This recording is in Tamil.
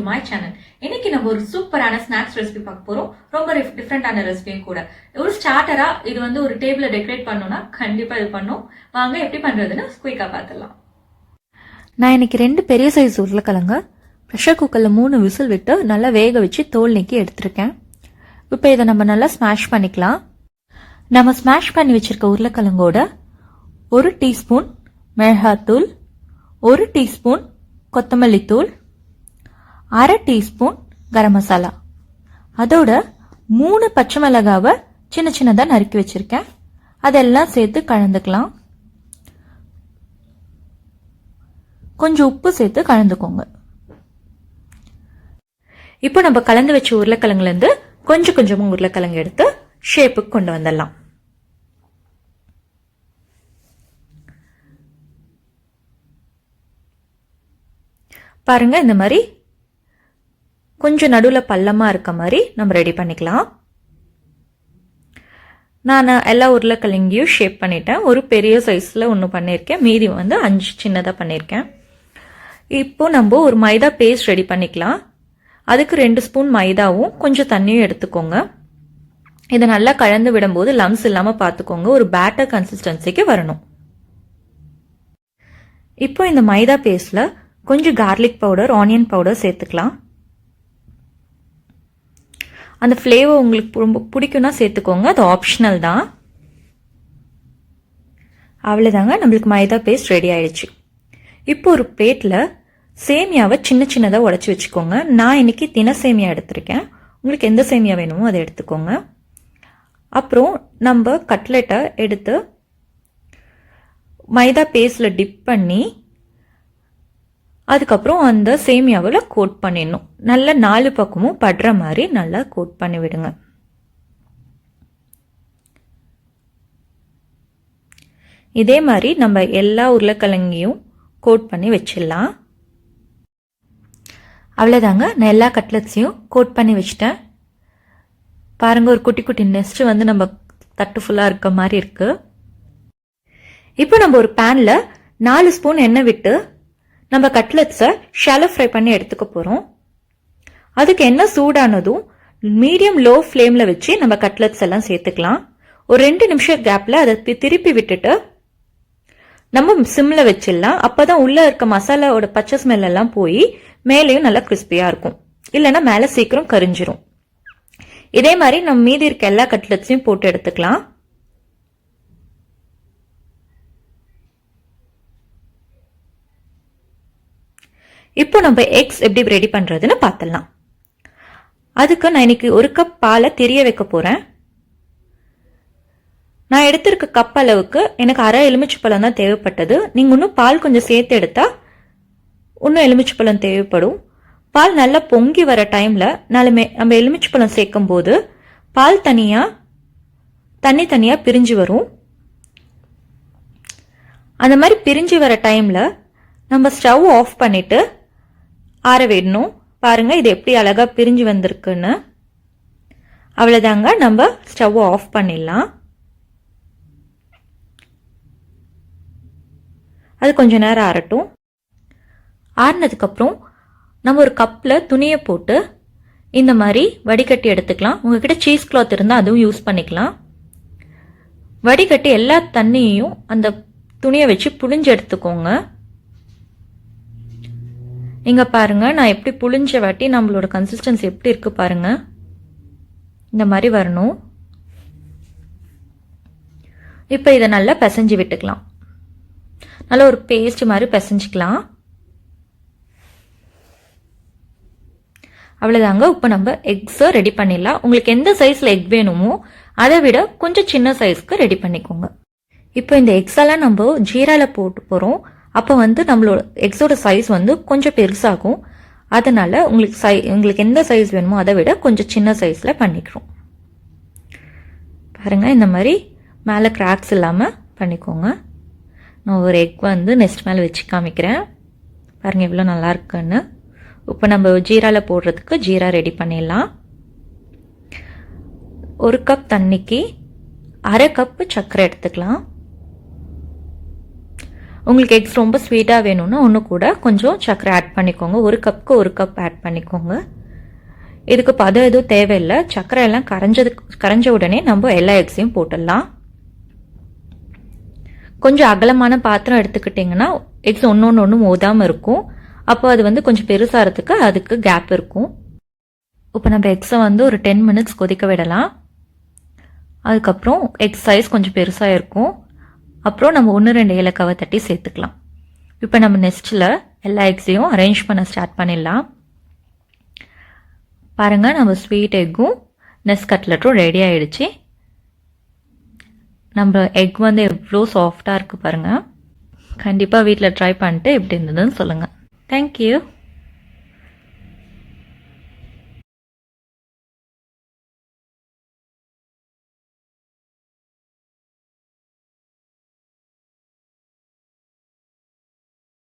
My channel. இன்னைக்கு நம்ம ஒரு சூப்பரான ஸ்நாக்ஸ் ரெசிபி பார்க்க போறோம். ரொம்ப டிஃப்ரெண்டான ரெசிபியும் கூட. ஒரு ஸ்டார்டரா இது வந்து ஒரு டேபிள டெக்கரேட் பண்ணணும்னா கண்டிப்பா இது பண்ணும். வாங்க எப்படி பண்றதுன்னு குயிக்கா பார்த்துடலாம். நான் இன்னைக்கு 2 பெரிய சைஸ் உருளைக்கிழங்கு ப்ரெஷர் குக்கர்ல 3 விசில் விட்டு நல்லா வேக வச்சு தோல் நீக்கி எடுத்திருக்கேன். இப்போ இதை நம்ம நல்லா ஸ்மாஷ் பண்ணிக்கலாம். நம்ம ஸ்மாஷ் பண்ணி வச்சிருக்க உருளைக்கிழங்கோட 1 டீஸ்பூன் மிளகாத்தூள், 1 டீஸ்பூன் கொத்தமல்லி தூள், 1/2 டீஸ்பூன் கரம் மசாலா, அதோட 3 பச்சை மிளகாவை சின்ன சின்னதாக நறுக்கி வச்சிருக்கேன். அதெல்லாம் சேர்த்து கலந்துக்கலாம். கொஞ்சம் உப்பு சேர்த்து கலந்துக்கோங்க. இப்போ நம்ம கலந்து வச்ச உருளைக்கிழங்குல இருந்து கொஞ்சம் கொஞ்சமா உருளைக்கிழங்கு எடுத்து ஷேப்புக்கு கொண்டு வந்துடலாம். பாருங்க, இந்த மாதிரி கொஞ்சம் நடுவில் பள்ளமா இருக்க மாதிரி நம்ம ரெடி பண்ணிக்கலாம். நான் எல்லா உருளைக்கிழங்கையும் ஷேப் பண்ணிட்டேன். ஒரு பெரிய சைஸ்ல ஒன்று பண்ணியிருக்கேன், மீதி வந்து 5 சின்னதாக பண்ணியிருக்கேன். இப்போ நம்ம ஒரு மைதா பேஸ்ட் ரெடி பண்ணிக்கலாம். அதுக்கு 2 ஸ்பூன் மைதாவும் கொஞ்சம் தண்ணியும் எடுத்துக்கோங்க. இதை நல்லா கலந்து விடும்போது லம்ஸ் இல்லாமல் பார்த்துக்கோங்க. ஒரு பேட்டர் கன்சிஸ்டன்சிக்கு வரணும். இப்போ இந்த மைதா பேஸ்ட்ல கொஞ்சம் கார்லிக் பவுடர், ஆனியன் பவுடர் சேர்த்துக்கலாம். அந்த ஃப்ளேவர் உங்களுக்கு ரொம்ப பிடிக்கும்னா சேர்த்துக்கோங்க, அது ஆப்ஷனல் தான். அவ்வளோதாங்க, நம்மளுக்கு மைதா பேஸ்ட் ரெடி ஆயிடுச்சு. இப்போ ஒரு பிளேட்டில் சேமியாவை சின்ன சின்னதாக உடச்சி வச்சுக்கோங்க. நான் இன்னைக்கு தின சேமியா எடுத்திருக்கேன். உங்களுக்கு எந்த சேமியா வேணுமோ அதை எடுத்துக்கோங்க. அப்புறம் நம்ம கட்லெட்டை எடுத்து மைதா பேஸ்ட்ல டிப் பண்ணி அதுக்கப்புறம் அந்த சேமியாவில் கோட் பண்ணிடணும். நல்லா 4 பக்கமும் படுற மாதிரி நல்லா கோட் பண்ணி விடுங்க. இதே மாதிரி நம்ம எல்லா உருளைக்கிழங்கையும் கோட் பண்ணி வச்சிடலாம். அவ்வளோதாங்க, நான் எல்லா கட்லெட்ஸையும் கோட் பண்ணி வச்சிட்டேன். பாருங்க, ஒரு குட்டி குட்டி நெஸ்ட் வந்து நம்ம தட்டு ஃபுல்லாக இருக்க மாதிரி இருக்கு. இப்போ நம்ம ஒரு பேன்ல 4 ஸ்பூன் எண்ணெய் விட்டு நம்ம கட்லெட்ஸை ஷாலோ ஃப்ரை பண்ணி எடுத்துக்க போறோம். அதுக்கு எண்ணெய் சூடானதும் மீடியம் லோ ஃப்ளேம்ல வச்சு நம்ம கட்லெட்ஸ் எல்லாம் சேர்த்துக்கலாம். ஒரு 2 நிமிஷம் கேப்ல அதை திருப்பி விட்டுட்டு நம்ம சிம்ல வச்சிடலாம். அப்பதான் உள்ள இருக்க மசாலாவோட பச்சை ஸ்மெல் எல்லாம் போய் மேலேயும் நல்லா கிறிஸ்பியா இருக்கும். இல்லைன்னா மேல சீக்கிரம் கரிஞ்சிரும். இதே மாதிரி நம்ம மீதி இருக்க எல்லா கட்லெட்ஸையும் போட்டு எடுத்துக்கலாம். இப்போ நம்ம எக்ஸ் எப்படி ரெடி பண்றதுன்னு பார்த்துடலாம். அதுக்கு நான் இன்னைக்கு 1 கப் பாலை திரிய வைக்க போறேன். நான் எடுத்திருக்க கப் அளவுக்கு எனக்கு 1/2 எலுமிச்சைப்பழம் தான் தேவைப்பட்டது. நீங்க இன்னும் பால் கொஞ்சம் சேர்த்து எடுத்தா இன்னும் எலுமிச்சைப்பழம் தேவைப்படும். பால் நல்லா பொங்கி வர டைம்ல நம்ம எலுமிச்சைப்பழம் சேர்க்கும் போது பால் தண்ணி தனியா பிரிஞ்சு வரும். அந்த மாதிரி பிரிஞ்சு வர டைம்ல நம்ம ஸ்டவ் ஆஃப் பண்ணிட்டு ஆற விடணும். பாருங்க, இது எப்படி அழகா பிரிஞ்சு வந்திருக்குன்னு. அவ்வளவுதாங்க, நம்ம ஸ்டவ் ஆஃப் பண்ணிடலாம். அது கொஞ்ச நேரம் ஆறட்டும். ஆறினதுக்கு அப்புறம் நம்ம ஒரு கப்ல துணியை போட்டு இந்த மாதிரி வடிகட்டி எடுத்துக்கலாம். உங்ககிட்ட சீஸ் கிளாத் இருந்தால் அதுவும் யூஸ் பண்ணிக்கலாம். வடிகட்டி எல்லா தண்ணியையும் அந்த துணியை வச்சு புழிஞ்சு எடுத்துக்கோங்க. இங்க பாருங்க, நான் எப்படி புழிஞ்ச வாட்டி நம்மளோட கன்சிஸ்டன்சி எப்படி இருக்கு பாருங்க. இந்த மாதிரி வரணும். இப்போ இதை நல்லா பிசைஞ்சு விட்டுக்கலாம். நல்லா ஒரு பேஸ்ட் மாதிரி பிசைஞ்சிக்கலாம். அவ்வளவுதாங்க, இப்போ நம்ம எக்ஸை ரெடி பண்ணிடலாம். உங்களுக்கு எந்த சைஸ்ல எக் வேணுமோ அதை விட கொஞ்சம் சின்ன சைஸ்க்கு ரெடி பண்ணிக்கோங்க. இப்போ இந்த எக்ஸ் எல்லாம் நம்ம ஜீரால போட்டு போறோம். அப்போ வந்து நம்மளோட எக்ஸோட சைஸ் வந்து கொஞ்சம் பெருசாகும். அதனால உங்களுக்கு எந்த சைஸ் வேணுமோ அதை விட கொஞ்சம் சின்ன சைஸ்ல பண்ணிக்கிறோம். பாருங்க, இந்த மாதிரி மேலே கிராக்ஸ் இல்லாம பண்ணிக்கோங்க. நான் ஒரு எக் வந்து நெக்ஸ்ட் மேலே வச்சு காமிக்கிறேன். பாருங்க எவ்வளோ நல்லா இருக்குன்னு. இப்போ நம்ம ஜீரால போடுறதுக்கு ஜீரா ரெடி பண்ணிடலாம். 1 கப் தண்ணிக்கு 1/2 கப் சர்க்கரை எடுத்துக்கலாம். உங்களுக்கு எக்ஸ் ரொம்ப ஸ்வீட்டாக வேணும்னா ஒன்று கூட கொஞ்சம் சர்க்கரை ஆட் பண்ணிக்கோங்க. 1 கப்புக்கு 1 கப் ஆட் பண்ணிக்கோங்க. இதுக்கு பதம் எதுவும் தேவையில்லை. சர்க்கரை எல்லாம் கரைஞ்ச உடனே நம்ம எல்லா எக்ஸையும் போட்டுடலாம். கொஞ்சம் அகலமான பாத்திரம் எடுத்துக்கிட்டிங்கன்னா எக்ஸ் ஒன்று மோதாமல் இருக்கும். அப்போ அது வந்து கொஞ்சம் பெருசாகிறதுக்கு அதுக்கு கேப் இருக்கும். இப்போ நம்ம எக்ஸை வந்து ஒரு 10 மினிட்ஸ் கொதிக்க விடலாம். அதுக்கப்புறம் எக்ஸ் சைஸ் கொஞ்சம் பெருசாக இருக்கும். அப்புறம் நம்ம 1-2 ஏலக்காவை தட்டி சேர்த்துக்கலாம். இப்போ நம்ம நெக்ஸ்ட்டில் எல்லா எக்ஸையும் அரேஞ்ச் பண்ண ஸ்டார்ட் பண்ணிடலாம். பாருங்கள், நம்ம ஸ்வீட் எக்கும் நெஸ் கட்லெட்டும் ரெடி ஆகிடுச்சு. நம்ம எக் வந்து எவ்வளோ சாஃப்டாக இருக்குது பாருங்கள். கண்டிப்பாக வீட்டில் ட்ரை பண்ணிட்டு எப்படி இருந்ததுன்னு சொல்லுங்கள். தேங்க்யூ.